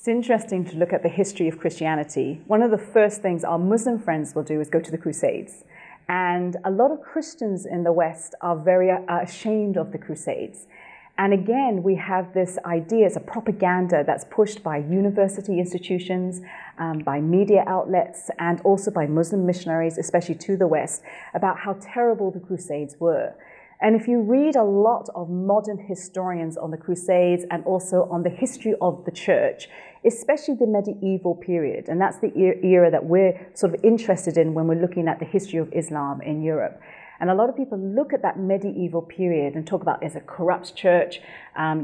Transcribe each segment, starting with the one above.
It's interesting to look at the history of Christianity. One of the first things our Muslim friends will do is go to the Crusades. And a lot of Christians in the West are very ashamed of the Crusades. And again, we have this idea, it's a propaganda that's pushed by university institutions, by media outlets, and also by Muslim missionaries, especially to the West, about how terrible the Crusades were. And if you read a lot of modern historians on the Crusades and also on the history of the church, especially the medieval period, and that's the era that we're sort of interested in when we're looking at the history of Islam in Europe. And a lot of people look at that medieval period and talk about it as a corrupt church.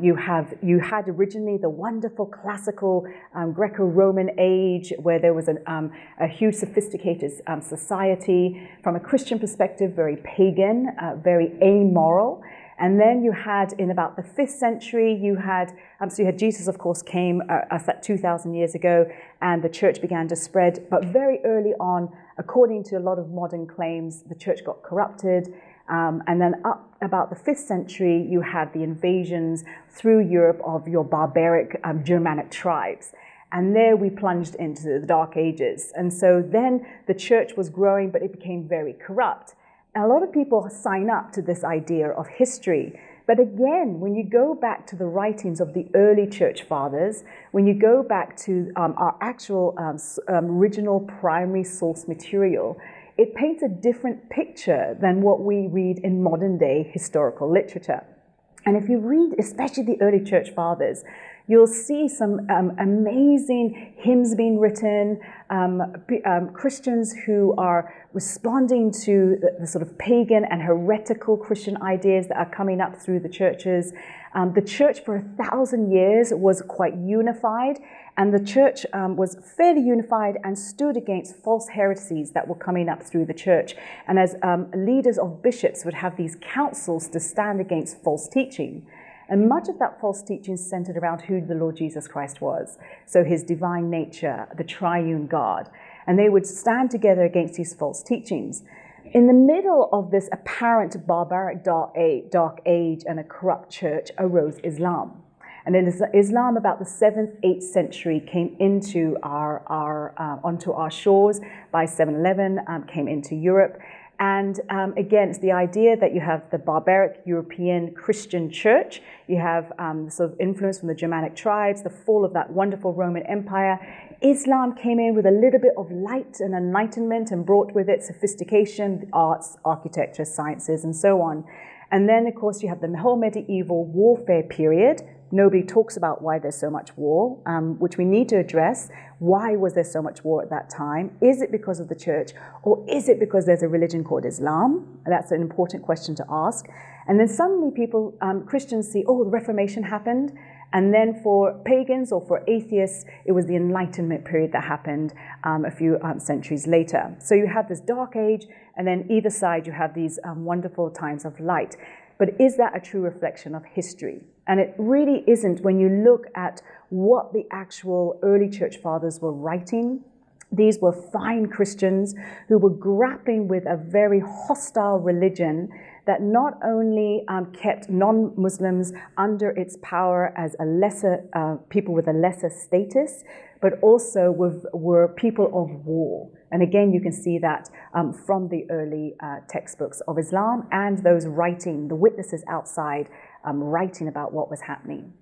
You had originally the wonderful classical Greco-Roman age where there was a huge sophisticated society. From a Christian perspective, very pagan, very amoral. And then you had, in about the 5th century, you had Jesus, of course, came 2,000 years ago, and the church began to spread. But very early on, according to a lot of modern claims, the church got corrupted. And then up about the 5th century, you had the invasions through Europe of your barbaric Germanic tribes. And there we plunged into the Dark Ages. And so then the church was growing, but it became very corrupt. A lot of people sign up to this idea of history. But again, when you go back to the writings of the early church fathers, when you go back to our actual original primary source material, it paints a different picture than what we read in modern day historical literature. And if you read, especially the early church fathers, you'll see some amazing hymns being written, Christians who are responding to the sort of pagan and heretical Christian ideas that are coming up through the churches. The church for 1,000 years was quite unified, and the church was fairly unified and stood against false heresies that were coming up through the church. And as leaders of bishops would have these councils to stand against false teaching. And much of that false teaching centered around who the Lord Jesus Christ was. So his divine nature, the triune God. And they would stand together against these false teachings. In the middle of this apparent barbaric dark age and a corrupt church arose Islam. And in Islam, about the 7th, 8th century, came into onto our shores by 711, came into Europe. And again, it's the idea that you have the barbaric European Christian church, you have sort of influence from the Germanic tribes, the fall of that wonderful Roman Empire. Islam came in with a little bit of light and enlightenment and brought with it sophistication, arts, architecture, sciences, and so on. And then, of course, you have the whole medieval warfare period. Nobody talks about why there's so much war, which we need to address. Why was there so much war at that time? Is it because of the church, or is it because there's a religion called Islam? And that's an important question to ask. And then suddenly people, Christians see, oh, the Reformation happened. And then for pagans or for atheists, it was the Enlightenment period that happened a few centuries later. So you have this dark age, and then either side you have these wonderful times of light. But is that a true reflection of history? And it really isn't when you look at what the actual early church fathers were writing. These were fine Christians who were grappling with a very hostile religion that not only kept non-Muslims under its power as a lesser people with a lesser status, but also were people of war. And again, you can see that from the early textbooks of Islam and those writing, the witnesses outside writing about what was happening.